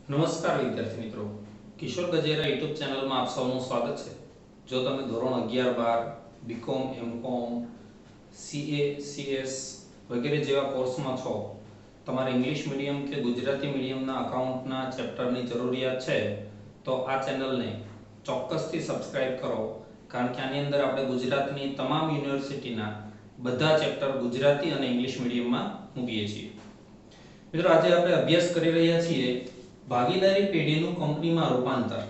નમસ્કાર વિદ્યાર્થી મિત્રો, કિશોર ગજેરા યુટ્યુબ ચેનલમાં આપ સૌનું સ્વાગત છે. જો તમે ધોરણ 11-12, બીકોમ, એમકોમ, સીએ, સીએસ વગેરે જેવા કોર્સમાં છો, તમારે ઇંગ્લિશ મીડિયમ કે ગુજરાતી મીડિયમના અકાઉન્ટના ચેપ્ટરની જરૂરિયાત છે, તો આ ચેનલને ચોક્કસથી સબસ્ક્રાઇબ કરો, કારણ કે આની અંદર આપણે ગુજરાતની તમામ યુનિવર્સિટીના બધા ચેપ્ટર ગુજરાતી અને ઇંગ્લિશ મીડિયમમાં મૂકીએ છીએ. મિત્રો, આજે આપણે અભ્યાસ કરી રહ્યા છીએ ભાગીદારી પેઢીનું કંપનીમાં રૂપાંતર.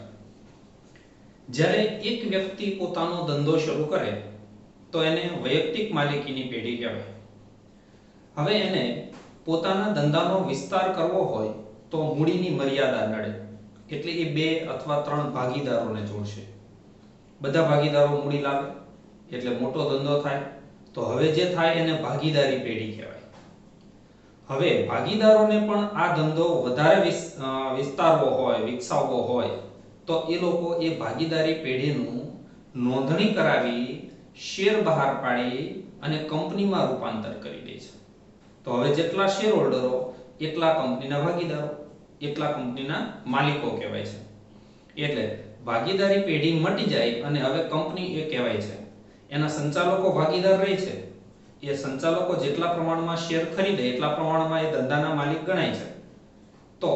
જ્યારે એક વ્યક્તિ પોતાનો ધંધો શરૂ કરે તો એને વૈયક્તિક માલિકીની પેઢી કહેવાય. હવે એને પોતાના ધંધાનો વિસ્તાર કરવો હોય તો મૂડીની મર્યાદા નડે, એટલે એ 2 અથવા 3 ભાગીદારોને જોડશે. બધા ભાગીદારો મૂડી લાવે એટલે મોટો ધંધો થાય. તો હવે જે થાય એને ભાગીદારી પેઢી કહેવાય. હવે ભાગીદારોને પણ આ ધંધો વધારે વિસ્તારવો હોય, વિકસાવવો હોય, તો એ લોકો એ ભાગીદારી પેઢીનું નોંધણી કરાવી, શેર બહાર પાડી અને કંપનીમાં રૂપાંતર કરી દે છે. તો હવે જેટલા શેર હોલ્ડરો એટલા કંપનીના ભાગીદારો, એટલા કંપનીના માલિકો કહેવાય છે. એટલે ભાગીદારી પેઢી મટી જાય અને હવે કંપની એ કહેવાય છે. એના સંચાલકો ભાગીદાર રહે છે. એ સંચાલકો જેટલા પ્રમાણમાં શેર ખરીદે એટલા પ્રમાણમાં એ ધંધાના માલિક ગણાય છે. તો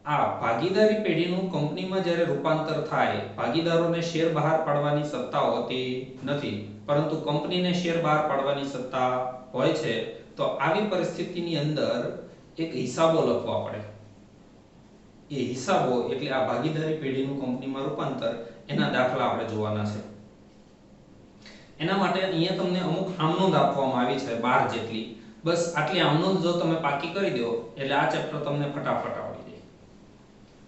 આ ભાગીદારી પેઢીનું કંપનીમાં જ્યારે રૂપાંતર થાય, ભાગીદારોને શેર બહાર પાડવાની સત્તા હોતી નથી, પરંતુ કંપનીને શેર બહાર પાડવાની સત્તા હોય છે. તો આવી પરિસ્થિતિની અંદર એક હિસાબો લખવા પડે. એ હિસાબો એટલે આ ભાગીદારી પેઢીનું કંપનીમાં રૂપાંતર, એના દાખલા આપણે જોવાના છે. એના માટે અહીંયા તમને અમુક આમનોંધ આપવામાં આવી છે 12 જેટલી. બસ આટલી આમનોંધ જો તમે પાકી કરી દો એટલે આ ચેપ્ટર તમને ફટાફટ આવડી જાય.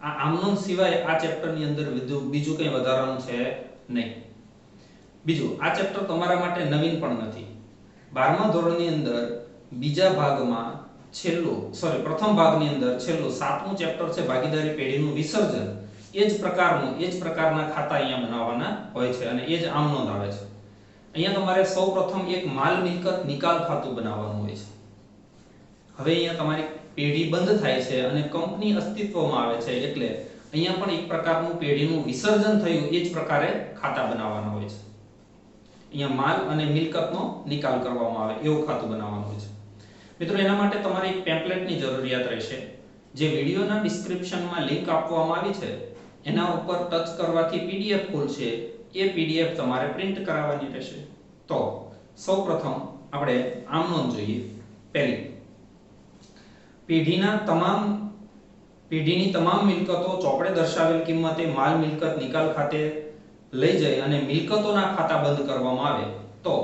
આ આમનોંધ સિવાય આ ચેપ્ટરની અંદર બીજું કંઈ વધારાનું છે નહીં. બીજું, આ ચેપ્ટર તમારા માટે નવીન પણ નથી. 12મા ધોરણની અંદર બીજા ભાગમાં પ્રથમ ભાગની અંદર છેલ્લું 7મું ચેપ્ટર છે ભાગીદારી પેઢીનું વિસર્જન. એ જ પ્રકારના ખાતા અહીંયા બનાવવાના હોય છે અને એ જ આમનોંધ આવે છે. અહીંયા તમારે સૌપ્રથમ એક માલ મિલકત નિકાલ ખાતું બનાવવાનું હોય છે. હવે અહીંયા તમારી પેઢી બંધ થાય છે અને કંપની અસ્તિત્વમાં આવે છે, એટલે અહીંયા પણ એક પ્રકારનું પેઢીનું વિસર્જન થયું એ જ પ્રકારે ખાતા બનાવવાના હોય છે. અહીંયા માલ અને મિલકતનો નિકાલ કરવામાં આવે એવું ખાતું બનાવવાનું હોય છે. મિત્રો, એના માટે તમારે એક પેમ્પલેટની જરૂરિયાત રહેશે. જે વિડીયોના ડિસ્ક્રિપ્શનમાં લિંક આપવામાં આવી છે એના ઉપર ટચ કરવાથી પીડીએફ ખુલશે. એ પીડીએફ તમારે પ્રિન્ટ કરાવવાની રહેશે. તો સૌપ્રથમ આપણે આમનોંધ જોઈએ. પહેલી, પેઢીની તમામ મિલકતો ચોપડે દર્શાવેલ કિંમતે માલ મિલકત નિકાલ ખાતે લઈ જઈ અને મિલકતોના ખાતા બંધ કરવામાં આવે તો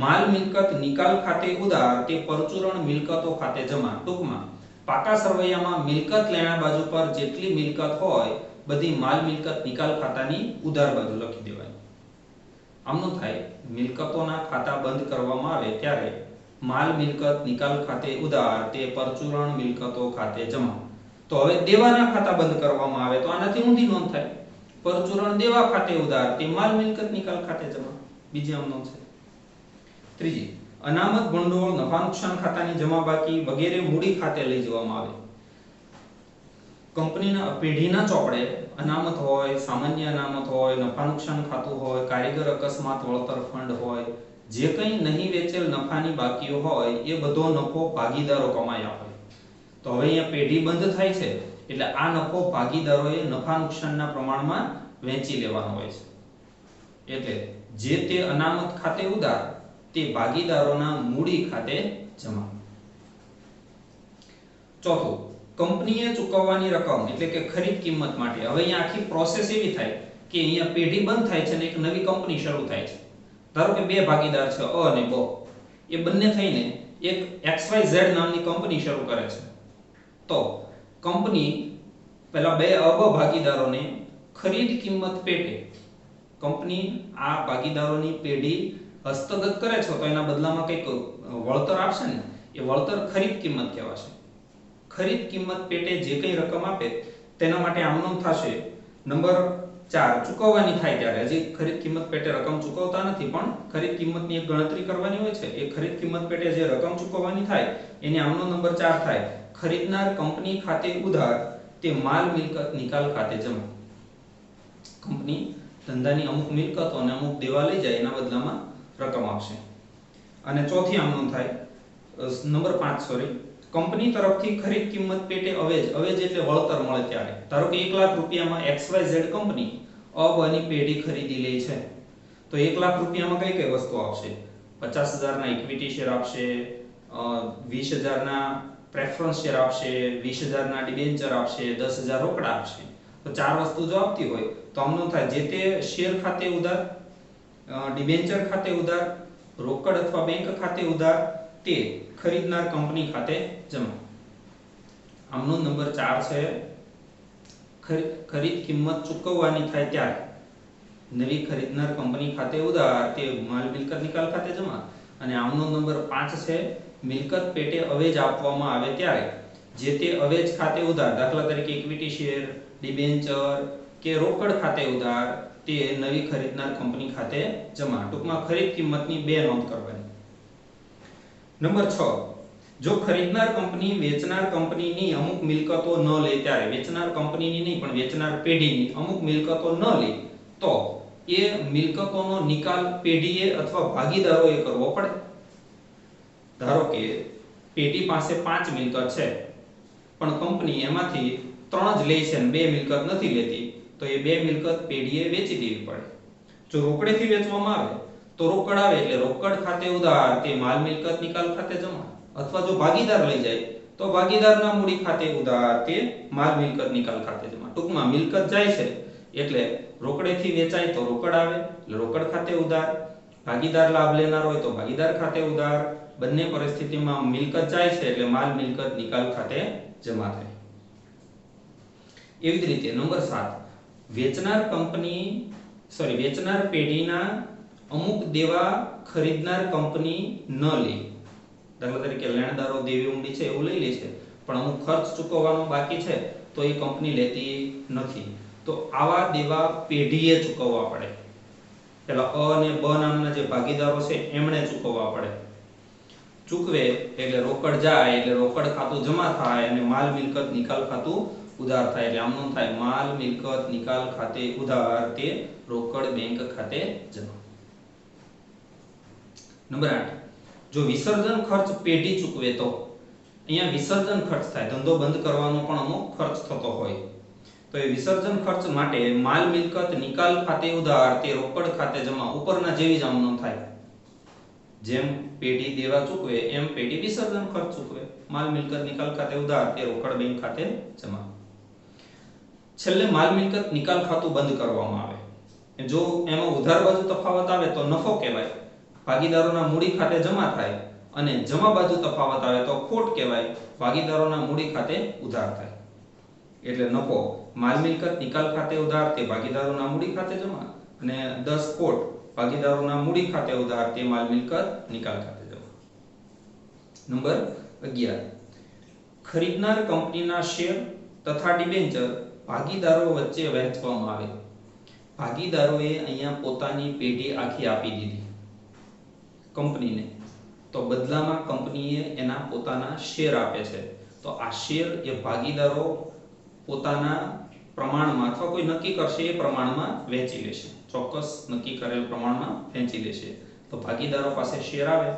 માલ મિલકત નિકાલ ખાતે ઉધાર તે પરચુરણ મિલકતો ખાતે જમા. ટૂંકમાં પાકા સરવૈયામાં મિલકત લેણા બાજુ પર જેટલી મિલકત હોય બધી માલ મિલકત નિકાલ ખાતાની ઉધાર બાજુ લખી દેવાની. આમનું થાય, મિલકતોના ખાતા બંધ કરવામાં આવે ત્યારે માલ મિલકત નિકાલ ખાતે ઉધાર તે પરચુરણ મિલકતો ખાતે જમા. તો હવે દેવાના ખાતા બંધ કરવામાં આવે તો આનાથી ઊંધી નોંધ થાય. પરચુરણ દેવા ખાતે ઉધાર તે માલ મિલકત નિકાલ ખાતે જમા. બીજી આમનોંધ છે. ત્રીજી, અનામત ભંડોળ નફા નુકસાન ખાતાની જમા બાકી વગેરે મૂડી ખાતે લઈ જવામાં આવે. કંપનીના પેઢીના ચોપડે અનામત હોય, સામાન્ય અનામત હોય, નફા નુકસાન ખાતું હોય, કારીગર અકસ્માત વળતર ફંડ હોય, જે કંઈ નહીં વેચેલ નફાની બાકીઓ હોય એ બધો નફો ભાગીદારો કમાયા હોય. તો હવે અહીંયા પેઢી બંધ થાય છે એટલે આ નફો ભાગીદારોએ નફા નુકસાનના પ્રમાણમાં વહેંચી લેવાનો હોય છે. એટલે જે તે અનામત ખાતે ઉધાર તે ભાગીદારોના મૂડી ખાતે જમા. ચોથું, કંપનીએ ચૂકવવાની રકમ એટલે કે ખરીદ કિંમત માટે. હવે અહીંયા આખી પ્રોસેસ એવી થાય કે અહીંયા પેઢી બંધ થાય છે અને એક નવી કંપની શરૂ થાય છે. ધારો કે 2 ભાગીદાર છે, અ અને બ. એ બંને થઈને એક XYZ નામની કંપની શરૂ કરે છે. તો કંપની પેલા 2 અબ ભાગીદારોને ખરીદ કિંમત પેટે કંપની આ ભાગીદારોની પેઢી હસ્તગત કરે છે તો એના બદલામાં કંઈક વળતર આપશે ને, એ વળતર ખરીદ કિંમત કહેવાશે. ખરીદ કિંમત પેટે જે કંઈ રકમ આપે તેના માટે આમનોંધ થશે. નંબર 4, ચૂકવવાની થાય ત્યારે હજી ખરીદ કિંમત પેટે રકમ ચૂકવતા નથી, પણ ખરીદ કિંમતની એક ગણતરી કરવાની હોય છે. એ ખરીદ કિંમત પેટે જે રકમ ચૂકવવાની થાય એની આમનો નંબર 4 થાય. ખરીદનાર કંપની ખાતે ઉધાર તે માલ મિલકત નિકાલ ખાતે જમા. કંપની ધંધાની અમુક મિલકતો અને અમુક દેવા લઈ જાય એના બદલામાં રકમ આપશે. અને ચોથી આમ નોંધ થાય નંબર 5 સોરી, કંપની તરફથી ખરીદ કિંમત પેટે અવેજ એટલે વળતર મળે ત્યારે. ધારો કે 1 લાખ રૂપિયામાં XYZ કંપની અ બની પેઢી ખરીદી લે છે, તો 1 લાખ રૂપિયામાં કઈ કઈ વસ્તુ આપશે? 50,000 ના ઇક્વિટી શેર આપશે, 20,000 ના પ્રેફરન્સ શેર આપશે, 20,000 ના ડિબેન્ચર આપશે, 10,000 રોકડા આપશે. તો ચાર વસ્તુ જો આપતી હોય તો આમનું થાય જે તે શેર ખાતે ઉધાર, ડિબેન્ચર ખાતે ઉધાર, રોકડ અથવા બેંક ખાતે ઉધાર, તે ખરીદનાર કંપની ખાતે જમા. આમનો નંબર 4 છે ખરીદ કિંમત ચૂકવવાની થાય ત્યારે નવી ખરીદનાર કંપની ખાતે ઉધાર, તે માલ મિલકત નિકાલ ખાતે જમા. અને આમનો નંબર 5 છે મિલકત પેટે અવેજ આપવામાં આવે ત્યારે જે તે અવેજ ખાતે ઉધાર, દાખલા તરીકે ઇક્વિટી શેર, ડિબેન્ચર કે રોકડ ખાતે ઉધાર, તે નવી ખરીદનાર કંપની ખાતે જમા. ટૂંકમાં ખરીદ કિંમતની બે નોંધ કરવાની. નંબર 6, જો ખરીદનાર કંપની વેચનાર કંપનીની અમુક મિલકતો ન લે ત્યારે, વેચનાર કંપનીની નહીં પણ વેચનાર પેઢીની અમુક મિલકતો ન લે તો એ મિલકતોનો નિકાલ પેઢીએ અથવા ભાગીદારોએ કરવો પડે. ધારો કે પેઢી પાસે 5 મિલકત છે પણ કંપની એમાંથી 3 જ લે છે અને 2 મિલકત નથી લેતી, તો એ 2 મિલકત પેઢીએ વેચી દેવી પડે. જો રોકડેથી વેચવામાં આવે તો રોકડ આવે એટલે રોકડ ખાતે ઉધાર, તે માલ મિલકત નિકાલ ખાતે જમા. અથવા જો ભાગીદાર લઈ જાય તો ભાગીદારના મૂડી ખાતે ઉધાર, તે માલ મિલકત નિકાલ ખાતે જમા. ટૂંકમાં મિલકત જાય છે એટલે રોકડેથી વેચાય તો રોકડ આવે એટલે રોકડ ખાતે ઉધાર, ભાગીદાર લાભ લેનાર હોય તો ભાગીદાર ખાતે ઉધાર, બંને પરિસ્થિતિમાં મિલકત જાય છે એટલે માલ મિલકત નિકાલ ખાતે જમા થાય. એવી જ રીતે નંબર 7, વેચનાર પેઢીના અમુક દેવા ખરીદનાર કંપની ન લે. દાખલા તરીકે લેણદારો દેવી ઊંડી છે એવું લઈ લે છે પણ અમુક ખર્ચ ચૂકવવાનો બાકી છે તો એ કંપની લેતી નથી. તો આવા દેવા પેઢીએ ચૂકવવા પડે. પેલા અ અને બ નામના જે ભાગીદારો છે એમણે ચૂકવવા પડે. ચૂકવે એટલે રોકડ જાય એટલે રોકડ ખાતું જમા થાય અને માલ મિલકત નિકાલ ખાતું ઉધાર થાય. એટલે આમનું થાય માલ મિલકત નિકાલ ખાતે ઉધાર, તે રોકડ બેંક ખાતે જમા. નંબર 8, જો વિસર્જન ખર્ચ પેઢી ચૂકવે તો. અહીંયા વિસર્જન ખર્ચ થાય, ધંધો બંધ કરવાનો પણ અમુક ખર્ચ થતો હોય તો એ વિસર્જન ખર્ચ માટે માલ મિલકત નિકાલ ખાતે ઉધાર, તે રોકડ ખાતે જમા. ઉપરના જેવી જ આમનો થાય. જેમ પેઢી દેવા ચૂકવે એમ પેઢી વિસર્જન ખર્ચ ચૂકવે. માલ મિલકત નિકાલ ખાતે ઉધાર, તે રોકડ બેંક ખાતે જમા. છેલ્લે માલ મિલકત નિકાલ ખાતું બંધ કરવામાં આવે. જો એમાં ઉધાર બાજુ તફાવત આવે તો નફો કહેવાય, ભાગીદારોના મૂડી ખાતે જમા થાય. અને જમા બાજુ તફાવત આવે તો ખોટ કહેવાય, ભાગીદારોના મૂડી ખાતે ઉધાર થાય. એટલે નફો માલ મિલકત નિકાલ ખાતે ઉધાર, તે ભાગીદારોના મૂડી ખાતે જમા. અને 10 ખોટ ભાગીદારોના મૂડી ખાતે ઉધાર, તે માલ મિલકત નિકાલ ખાતે જમા. નંબર 11, ખરીદનાર કંપનીના શેર તથા ડિબેન્ચર ભાગીદારો વચ્ચે વહેંચવામાં આવે. ભાગીદારોએ અહીંયા પોતાની પેઢી આખી આપી દીધી કંપનીને, તો બદલામાં કંપનીએ એના પોતાના શેર આપે છે. તો આ શેર એ ભાગીદારો પોતાના પ્રમાણમાં અથવા કોઈ નક્કી કરશે એ પ્રમાણમાં વેચી લેશે. ચોક્કસ નક્કી કરેલ પ્રમાણમાં વેચી લેશે. તો ભાગીદારો પાસે શેર આવે,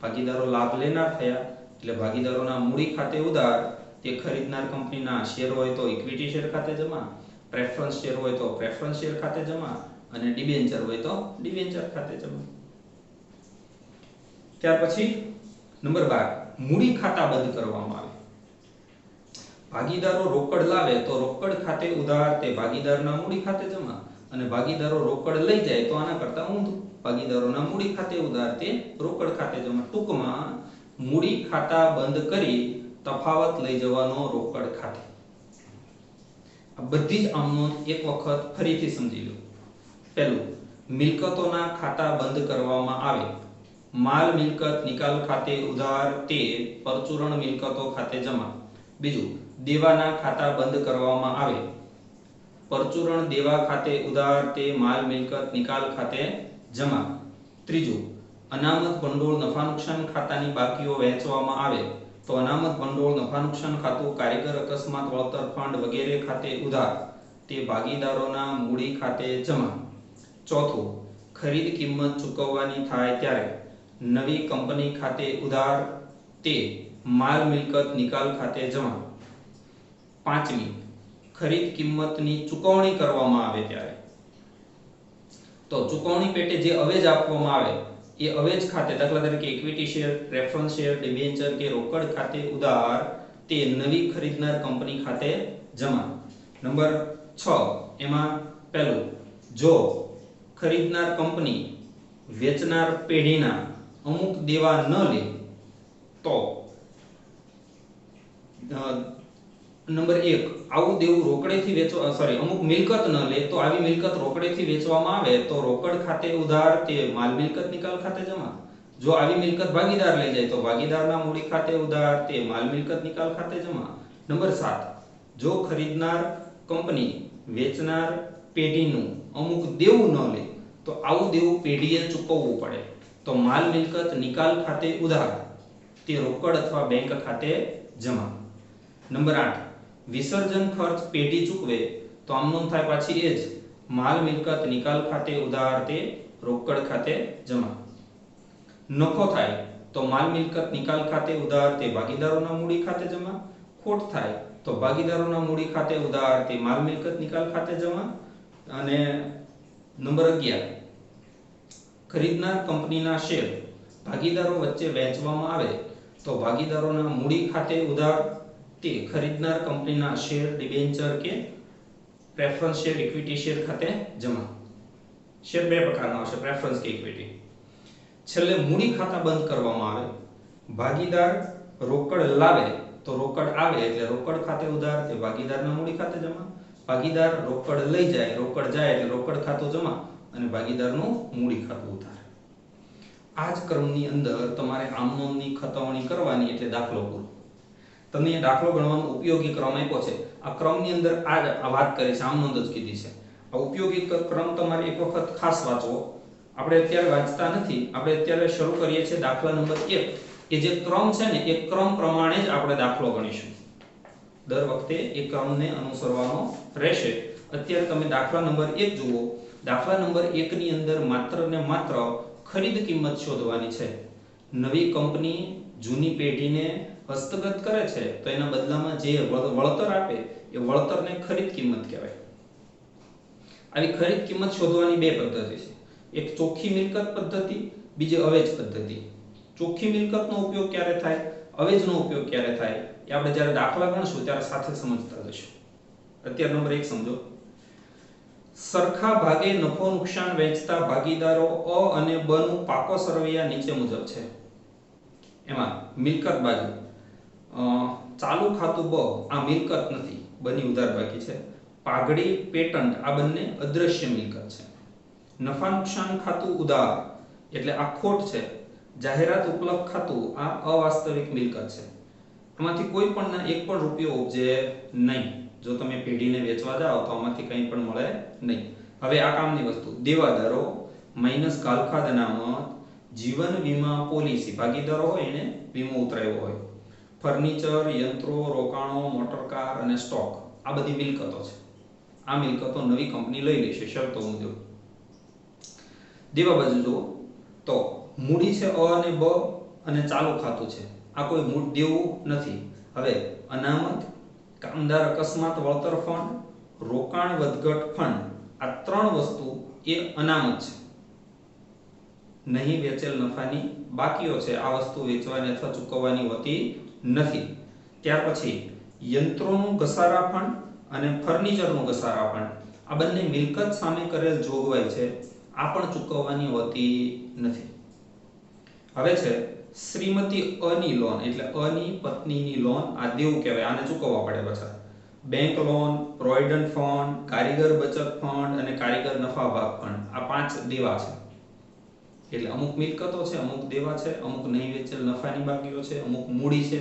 ભાગીદારો લાભ લેનાર થયા એટલે ભાગીદારોના મૂડી ખાતે ઉધાર, તે ખરીદનાર કંપનીના શેર હોય તો ઇક્વિટી શેર ખાતે જમા, પ્રેફરન્સ શેર હોય તો પ્રેફરન્સ શેર ખાતે જમા અને ડિબેન્ચર હોય તો ડિબેન્ચર ખાતે જમા. ત્યાર પછી નંબર 12, મૂડી ખાતા બંધ કરવામાં આવે. ભાગીદારો રોકડ લાવે તો રોકડ ખાતે ઉધાર, તે ભાગીદારના મૂડી ખાતે જમા. અને ભાગીદારો રોકડ લઈ જાય તો આના કરતા ઊંધું, ભાગીદારોના મૂડી ખાતે ઉધાર, તે રોકડ ખાતે જમા. ટૂંકમાં મૂડી ખાતા બંધ કરી તફાવત લઈ જવાનો રોકડ ખાતે. આ બધી જ આમનો એક વખત ફરીથી સમજી લો. પહેલું, મિલકતોના ખાતા બંધ કરવામાં આવે. માલ મિલકત નિકાલ ખાતે ઉધાર, તે પરચુરણ મિલકતો ખાતે જમા. બીજું, દેવાના ખાતા બંધ કરવામાં આવે. પરચુરણ દેવા ખાતે ઉધાર, તે માલ મિલકત નિકાલ ખાતે જમા. ત્રીજું, અનામત ભંડોળ નફા નુકસાન ખાતાની બાકીઓ વહેંચવામાં આવે. તો અનામત ભંડોળ, નફા નુકસાન ખાતું, કારીગર અકસ્માત વળતર ફંડ વગેરે ખાતે ઉધાર તે ભાગીદારોના મૂડી ખાતે જમા. ચોથું, ખરીદ કિંમત ચૂકવવાની થાય ત્યારે નવી કંપની ખાતે ઉધાર તે માલ મિલકત નિકાલ ખાતે જમા. પાંચમી, ખરીદ કિંમતની ચૂકવણી કરવામાં આવે ત્યારે તો ચૂકવણી પેટે જે અવેજ આપવામાં આવે એ અવેજ ખાતે, દાખલા તરીકે equity share, preference share, debenture કે રોકડ ખાતે ઉધાર તે નવી ખરીદનાર કંપની ખાતે જમા. નંબર 6 એમાં પહેલું, જો ખરીદનાર કંપની વેચનાર પેઢીના અમુક દેવા ન લે તો નંબર 1 આવું દેવું રોકડેથી વેચવા અમુક મિલકત ન લે તો આવી મિલકત રોકડેથી વેચવામાં આવે તો રોકડ ખાતે ઉધાર તે માલ મિલકત નિકાલ ખાતે જમા. જો આવી મિલકત ભાગીદાર લઈ જાય તો ભાગીદારના મૂડી ખાતે ઉધાર તે માલ મિલકત નિકાલ ખાતે જમા. નંબર 7 જો ખરીદનાર કંપની વેચનાર પેઢીનું અમુક દેવું ન લે તો આવું દેવું પેઢીએ ચૂકવવું પડે તો માલ મિલકત નિકાલ ખાતે ઉધાર તે રોકડ અથવા બેંક ખાતે જમા. નંબર 8 વિસર્જન ખર્ચ પેઢી ચૂકવે તો આમ નોંધ થાય પાછી એ જ માલ મિલકત નિકાલ ખાતે ઉધાર તે રોકડ ખાતે જમા. નફો થાય તો માલ મિલકત નિકાલ ખાતે ઉધાર તે ભાગીદારોના મૂડી ખાતે જમા. ખોટ થાય તો ભાગીદારોના મૂડી ખાતે ઉધાર તે માલ મિલકત નિકાલ ખાતે જમા. અને નંબર 11 ખરીદનાર કંપનીના શેર ભાગીદારો વચ્ચે વહેંચવામાં આવે તો ભાગીદારોના મૂડી ખાતે ઉધાર તે ખરીદનાર કંપનીના શેર, ડિબેન્ચર કે પ્રેફરન્સ શેર, ઇક્વિટી શેર ખાતે જમા. શેર બે પ્રકારના આવશે, પ્રેફરન્સ કે ઇક્વિટી. છેલ્લે મૂડી ખાતા બંધ કરવામાં આવે. ભાગીદાર રોકડ લાવે તો રોકડ આવે એટલે રોકડ ખાતે ઉધાર તે ભાગીદારના મૂડી ખાતે જમા. ભાગીદાર રોકડ લઈ જાય, રોકડ જાય એટલે રોકડ ખાતું જમા અને ભાગીદારનું મૂડી ખાતું ઉધાર. આ જ ક્રમની અંદર તમારે આમ નોંધની ખતવણી કરવાની એટલે દાખલો પૂરો. તમને દાખલો ગણવાનો ઉપયોગી ક્રમ આપ્યો છે. આ ક્રમની અંદર આ વાત કરી છે, આમ નોંધ જ કીધી છે. આ ઉપયોગી ક્રમ તમારે એક વખત ખાસ વાંચવો. આપણે અત્યારે વાંચતા નથી, આપણે અત્યારે શરૂ કરીએ છીએ દાખલા નંબર 1. એ જે ક્રમ છે ને એ ક્રમ પ્રમાણે જ આપણે દાખલો ગણીશું. દર વખતે એ ક્રમને અનુસરવાનો રહેશે. અત્યારે તમે દાખલા નંબર 1 જુઓ. દાખલા નંબર 1 ની અંદર માત્ર ને માત્ર ખરીદ કિંમત શોધવાની છે. નવી કંપની જૂની પેઢીને હસ્તગત કરે છે તો એના બદલામાં જે વળતર આપે એ વળતરને ખરીદ કિંમત કહેવાય. આવી ખરીદ કિંમત શોધવાની બે પદ્ધતિ છે. એક ચોખ્ખી મિલકત પદ્ધતિ, બીજી અવેજ પદ્ધતિ. ચોખ્ખી મિલકતનો ઉપયોગ ક્યારે થાય, અવેજનો ઉપયોગ ક્યારે થાય એ આપણે જ્યારે દાખલા ગણશું ત્યારે સાથે સમજતા જશું. અત્યારે નંબર 1 સમજો. સરખા ભાગે નફો નુકસાન વહેંચતા ભાગીદારો અ અને બ નું પાકો સરવૈયા નીચે મુજબ છે. એમાં મિલકત બાજુ ચાલુ ખાતું બ આ મિલકત નથી, બની ઉધાર બાકી છે. પાઘડી, પેટન્ટ આ બંને અદ્રશ્ય મિલકત છે. નફા નુકસાન ખાતું ઉધાર એટલે આ ખોટ છે. જાહેરાત ઉપલબ્ધ ખાતું આ અવાસ્તવિક મિલકત છે. આમાંથી કોઈ પણ એક પણ રૂપિયો ઉપજે નહીં. જો તમે પેઢીને વેચવા જાઓ તો આમાંથી કંઈ પણ મળે નહીં. હવે આ કામની વસ્તુ દેવાદારો માઈનસ ગાલખાદ અનામત, જીવન વીમા પોલિસી, ભાગીદારો હોય એને વીમો ઉતરાવ્યો હોય, ફર્નિચર, યંત્રો, રોકાણો, મોટરકાર અને સ્ટોક આ બધી મિલકતો છે. આ મિલકતો નવી કંપની લઈ લેશે શરતો મુજબ. દેવા બાજુ જુઓ તો મૂડી છે અ અને બ અને ચાલુ ખાતું છે. આ કોઈ મૂળ દેવું નથી. હવે અનામત, કામદાર અકસ્માત વળતર ફંડ, રોકાણ વધઘટ ફંડ આ ત્રણ વસ્તુ એ અનામત છે. નહીં વેચેલ નફાની બાકીઓ છે. આ વસ્તુ વેચવાની અથવા ચૂકવવાની હોતી નથી. ત્યાર પછી યંત્રોનું ઘસારા ફંડ અને ફર્નિચરનું ઘસારા ફંડ આ બંને મિલકત સામે કરેલ જોગવાઈ છે. આ પણ ચૂકવવાની હોતી નથી. હવે છે શ્રીમતી અની લોન એટલે અની પત્નીની લોન. આ દેવું કહેવાય, આને ચૂકવવા પડે પાછા. બેંક લોન, પ્રોવિડન્ટ ફંડ, કારીગર બચત ફંડ અને કારીગર નફા ભાગ ફંડ આ 5 દેવા છે. એટલે અમુક મિલકતો છે, અમુક દેવા છે, અમુક નહીં વેચેલ નફાની બાકીઓ છે, અમુક મૂડી છે,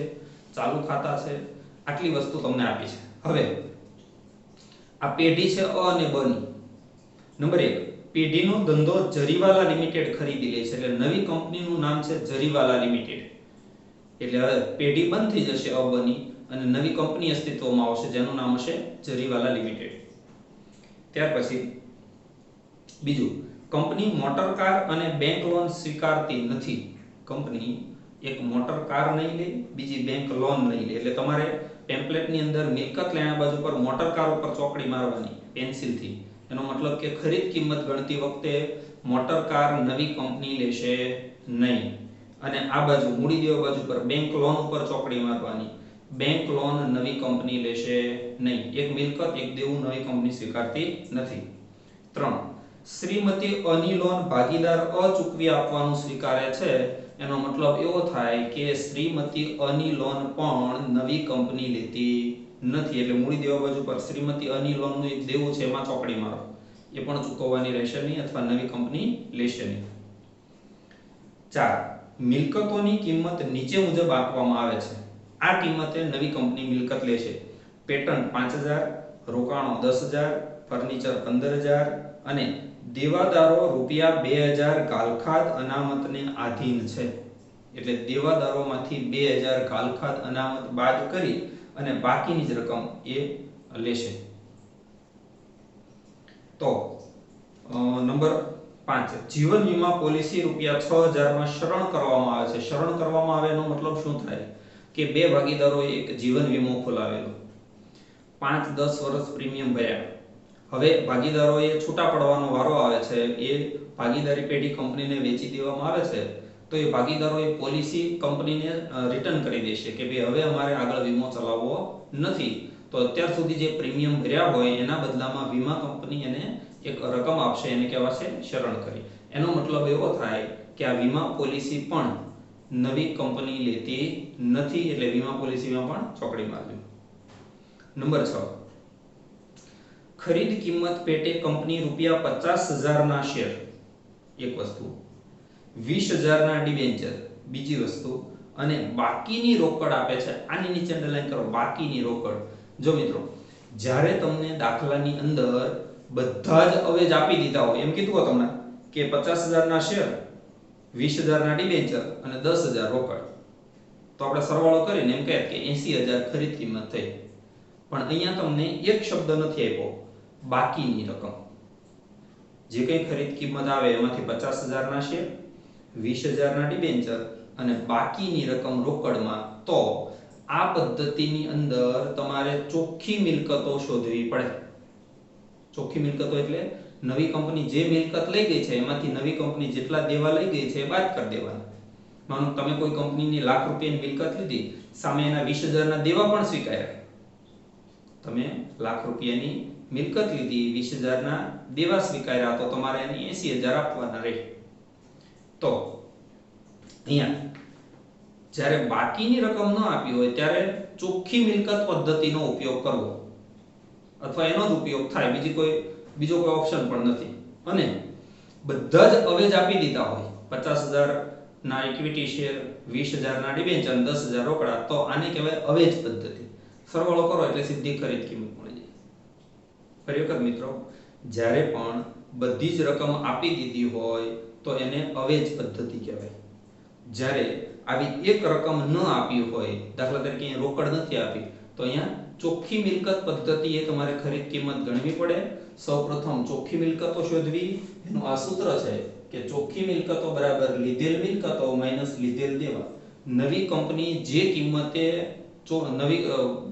ચાલુ ખાતા છે. આટલી વસ્તુ તમને આપી છે. હવે આ પેઢી છે અ અને બ ની. નંબર 1 પેઢીનો ધંધો જરીવાલા લિમિટેડ ખરીદી લે છે. એટલે નવી કંપનીનું નામ છે જરીવાલા લિમિટેડ. એટલે હવે પેઢી બંધ થઈ જશે અબની અને નવી કંપની અસ્તિત્વમાં આવશે જેનું નામ હશે જરીવાલા લિમિટેડ. ત્યાર પછી બીજું, કંપની મોટર કાર અને બેંક લોન સ્વીકારતી નથી. કંપની એક મોટર કાર નહીં લે, બીજી બેંક લોન નહીં લે. એટલે તમારે ટેમ્પલેટની અંદર મિલકત લેણા બાજુ પર મોટર કાર ઉપર ચોકડી મારવાની પેન્સિલથી. એનો મતલબ કે ખરીદ કિંમત ગણતી વખતે મોટર કાર નવી કંપની લેશે નહીં. અને આ બાજુ મૂડી દેવા બાજુ પર બેંક લોન ઉપર ચોકડી મારવાની. બેંક લોન નવી કંપની લેશે નહીં. એક મિલકત એક દેવું નવી કંપની સ્વીકારતી નથી. 3, શ્રીમતી અની લોન ભાગીદાર અચૂકવી આપવાનું સ્વીકારે છે. એનો મતલબ એવો થાય કે શ્રીમતી અની લોન પણ નવી કંપની લેતી નથી. એટલે મૂડી દેવા બાજુ પર શ્રીમતી અની લોનનું એક દેવું છે એમાં ચોકડી મારો. એ પણ ચૂકવવાની રહેશે નહીં અથવા નવી કંપની લેશે નહીં. 4, મિલકતોની કિંમત નીચે મુજબ આપવામાં આવે છે. આ કિંમતે નવી કંપની મિલકત લેશે. પેટન્ટ 5000, રોકાણો 10000, ફર્નિચર 15000 અને દેવાદારો રૂપિયા 2000 ગાલખાદ અનામતને આધીન છે. એટલે દેવાદારોમાંથી 2000 ગાલખાદ અનામત બાદ કરી અને બાકીની જ રકમ એ લેશે. તો નંબર 5, જીવન વીમા પોલિસી રૂપિયા 6000 માં શરણ કરવામાં આવે છે. શરણ કરવામાં આવે એનો મતલબ શું થાય કે બે ભાગીદારોએ એક જીવન વીમો ખોલાવેલો, 5-10 વર્ષ પ્રીમિયમ ભર્યા. હવે ભાગીદારોએ છૂટા પડવાનો વારો આવે છે. એ ભાગીદારી પેઢી કંપનીને વેચી દેવામાં આવે છે. તો એ ભાગીદારોએ પોલિસી કંપનીને રિટર્ન કરી દેશે કે ભાઈ હવે અમારે આગળ વીમો ચલાવવો નથી. તો અત્યાર સુધી જે પ્રીમિયમ ભર્યા હોય એના બદલામાં વીમા કંપની એને એક રકમ આપશે, એને કહેવાશે શરણ કરી. એનો મતલબ એવો થાય કે આ વીમા પોલિસી પણ નવી કંપની લેતી નથી. એટલે વીમા પોલિસીમાં પણ ચોકડી મારજો. નંબર 6, ખરીદ કિંમત પેટે કંપની રૂપિયા 50000 ના શેર, એક વસ્તુ, 20000 ના ડિબેન્ચર, બીજી વસ્તુ, અને બાકીની રોકડ આપે છે. આની નીચે અંડરલાઈન કરો, બાકીની રોકડ. જો મિત્રો, જ્યારે તમને દાખલાની અંદર બધા જ અવેજ આપી દીધા હોય, એમ કીધું તમને કે 50000 ના શેર, 20000 ના ડિબેન્ચર અને 10000 રોકડ, તો આપણે સરવાળો કરીને એમ કહે કે 80000 ખરીદ કિંમત થઈ. પણ અહીંયા તમને એક શબ્દ નથી આપ્યો, બાકીની રકમ. જે કંઈ ખરીદ કિંમત આવે એમાંથી 50000 ના શેર, 20000 ના ડિબેન્ચર અને બાકીની રકમ રોકડમાં. તો આ પદ્ધતિની અંદર તમારે ચોખ્ખી મિલકતો શોધવી પડે. ચોખ્ખી મિલકતો એટલે નવી કંપની જે મિલકત લઈ ગઈ છે એમાંથી નવી કંપની જેટલા દેવા લઈ ગઈ છે એ બાદ કરી દેવાના. માનો તમે કોઈ કંપનીની લાખ રૂપિયાની મિલકત લીધી, સામે એના 20000 ના દેવા પણ સ્વીકાર્યા. તમે લાખ રૂપિયાની મિલકત લીધી, 20000 ના દેવા સ્વીકાર્યા, તો તમારે એને 80000 આપવાના રહે. તો અહીંયા જ્યારે બાકીની રકમ ન આપી હોય ત્યારે ચોખ્ખી મિલકત પદ્ધતિનો ઉપયોગ કરવો અથવા એનો જ ઉપયોગ થાય. બીજો કોઈ ઓપ્શન પણ નથી. અને બધા જ અવેજ આપી દીધા હોય, 50000 ના ઇક્વિટી શેર, 20000 ના ડિબેન્ચર, 10000 રોકડા, તો આને કહેવાય અવેજ પદ્ધતિ. સરવાળો કરો એટલે સીધી ખરીદ કિંમત મળી જાય. ફરી વખત મિત્રો, જ્યારે પણ બધી જ રકમ આપી દીધી હોય તો એને અવેજ પદ્ધતિ કહેવાય. જ્યારે આવી એક રકમ ન આપી હોય, દાખલા તરીકે અહીંયા રોકડ નથી આપી, તો અહીંયા ચોખ્ખી મિલકત પદ્ધતિએ તમારે ખરીદ કિંમત ગણવી પડે. સૌપ્રથમ ચોખ્ખી મિલકતો શોધવી. એનું આ સૂત્ર છે કે ચોખ્ખી મિલકતો બરાબર લીધેલ મિલકતો માઈનસ લીધેલ દેવા. નવી કંપની જે કિંમતે નવી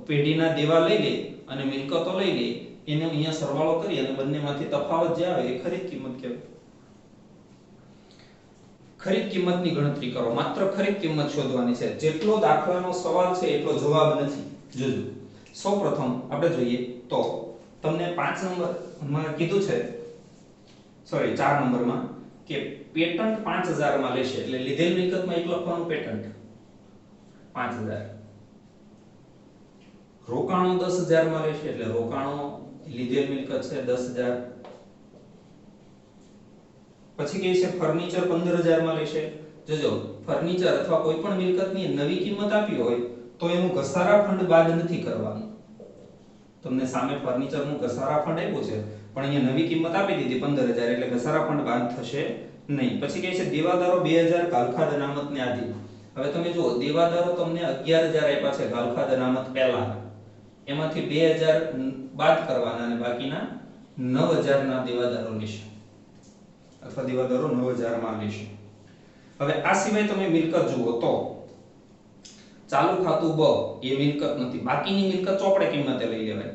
પેઢીના દેવા લઈ લે અને મિલકતો લઈ લે, એને અહીંયા સરવાળો કરી અને બંનેમાંથી તફાવત જે આવે એ ખરીદ કિંમત કહેવાય. ખરીદ કિંમતની ગણતરી કરો. માત્ર ખરીદ કિંમત શોધવાની છે. જેટલો દાખલાનો સવાલ છે એટલો જવાબ નથી. જોજો, સૌપ્રથમ આપણે જોઈએ તો તમને 5 નંબરમાં કીધું છે, સોરી 4 નંબરમાં કે પેટન્ટ 5000 માં લેશે. એટલે લીધેલ મિલકતમાં એક લખવાનું પેટન્ટ 5000. રોકાણો 10000 માં લેશે. એટલે રોકાણો લીધેલ મિલકત છે 10000. પછી કહે છે ફર્નિચર 15000 માં લેશે. જોજો, ફર્નિચર અથવા કોઈ પણ મિલકતની નવી કિંમત આપી હોય તો એનું ઘસારા ફંડ બાદ નથી કરવાનું. તમને સામે ફર્નિચરનું ઘસારા ફંડ આપ્યું છે પણ અહીંયા નવી કિંમત આપી દીધી 15000, એટલે ઘસારા ફંડ બાદ થશે નહીં. પછી કહે છે દેવાદારો 2000 કાલખાદ અનામતને આધીન. હવે તમે જુઓ દેવાદારો તમને 11000 આપ્યા છે ગાલખાદ અનામત પહેલા, એમાંથી 2000 બાદ કરવાના અને બાકીના 9000 ના દેવાદારો લેશે અથવા દેવાદારો 9000 માં લેશે. હવે આ સિવાય તમે મિલકત જુઓ તો ચાલુ ખાતું બ એ મિલકત નથી, બાકીની મિલકત ચોપડે કિંમતે લઈ લેવાય.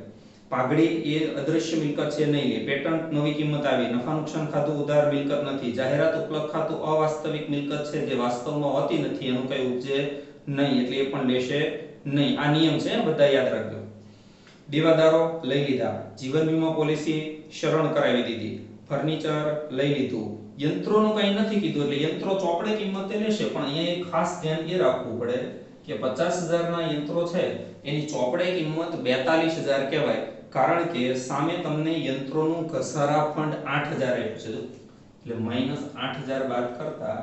પાઘડી એ અદ્રશ્ય મિલકત છે, નહીં લે. પેટન્ટ નવી કિંમત આવી. નફા નુકસાન ખાતું ઉધાર મિલકત નથી. જાહેરાત ઉપલબ્ધ ખાતું અવાસ્તવિક મિલકત છે જે વાસ્તવમાં હોતી નથી, એનું કઈ ઉપજે નહીં, એટલે એ પણ લેશે નહીં. આ નિયમ છે, બધા યાદ રાખજો. દેવાદારો લઈ લીધા, જીવન વીમા પોલિસી શરણ કરાવી દીધી, ફર્નિચર લઈ લીધું, યંત્રોનું કઈ નથી કીધું એટલે યંત્રો ચોપડે કિંમતે લેશે. પણ અહીંયા એક ખાસ ધ્યાન એ રાખવું પડે કે 50000 ના યંત્રો છે એની ચોપડે કિંમત 42000 કહેવાય, કારણ કે સામે તમને યંત્રોનું ઘસારા ફંડ 8000 આપ્યું છે, એટલે -8000 બાદ કરતા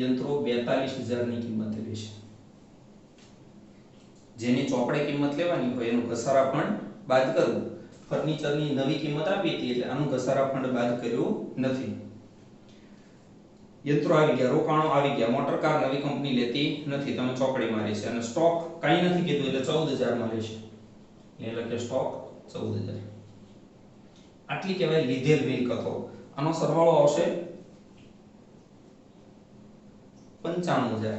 યંત્રો 42000 ની કિંમતે લેશે. જેની ચોપડે કિંમત લેવાની હોય એનું ઘસારા ફંડ બાદ કરવું. ફર્નિચરની નવી કિંમત આપી હતી એટલે આનું ઘસારા ફંડ બાદ કર્યું નથી. યંત્રો આવી ગયા, રોકાણો આવી ગયા, મોટર કાર નવી કંપની લેતી નથી, તમે ચોપડી મારી છે. અને સ્ટોક કાઈ નથી કીધું એટલે 14000 માં લેશે, એટલે કે સ્ટોક 14000. આટલી કહેવાય લીધેલ મિલકતો. આનો સરવાળો આવશે 95000.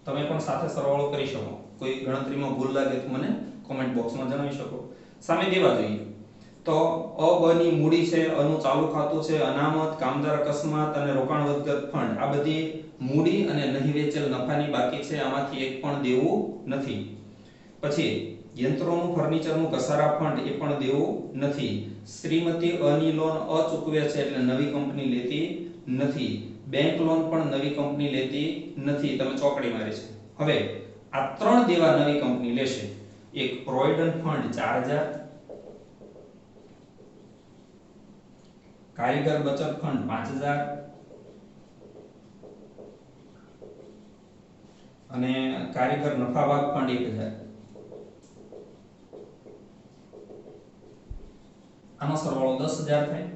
તમે પણ સાથે સરવાળો કરી શકો. કોઈ ગણતરીમાં ભૂલ લાગે તો મને કોમેન્ટ બોક્સમાં જણાવી શકો. સામે દેવા જોઈએ તો અ બ ની મૂડી છે, અનું ચાલુ ખાતું છે, અનામત, કામદાર અકસ્માત અને રોકાણ વધઘટ ફંડ, આ બધી મૂડી અને નહીં વેચેલ નફાની બાકી છે, આમાંથી એક પણ દેવું નથી. પછી યંત્રોનું ફર્નિચરનું ઘસારા ફંડ એ પણ દેવું નથી. શ્રીમતી અની લોન અચૂકવે છે એટલે નવી કંપની લેતી નથી. બેંક લોન પણ નવી કંપની લેતી નથી, તમે ચોકડી મારી છે. હવે આ ત્રણ દેવા નવી કંપની લેશે. એક પ્રોવિડન્ટ ફંડ 4000, કારીગર બચત ફંડ 5000 અને કારીગર નફા ભાગ ફંડ 1000. આનો સરવાળો 10000 થાય,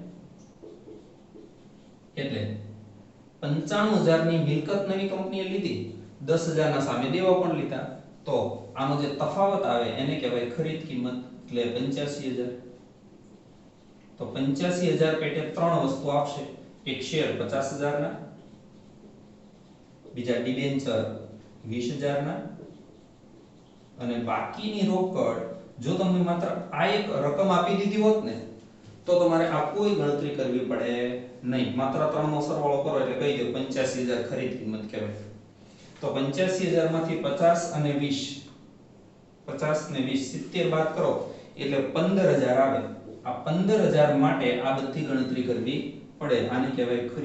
એટલે 95000 ની મિલકત નવી કંપનીએ લીધી, 10000 ના સામે દેવા પણ લીધા, તો આનો જે તફાવત આવે એને કહેવાય ખરીદ કિંમત, એટલે 85000. તો 85000 પેટે ત્રણ વસ્તુ આપશે. એક શેર 50000 ના, બીજા ડિબેન્ચર 20000 ના, અને બાકીની રોકડ જો તમને માત્ર આ એક રકમ આપી દીધી હોત ને તો તમારે આ કોઈ ગણતરી કરવી પડે નહીં. માત્ર ત્રણનો સરવાળો કરો એટલે કહી દો 85000 ખરીદ કિંમત કહેવાય. તો 85000 માંથી 50 અને 20, 50 ને 20 70 બાદ કરો એટલે 15000 આવે. આ 15000 માટે આ બધી ગણતરી કરવી પડે. આને કહેવાય ખરીદ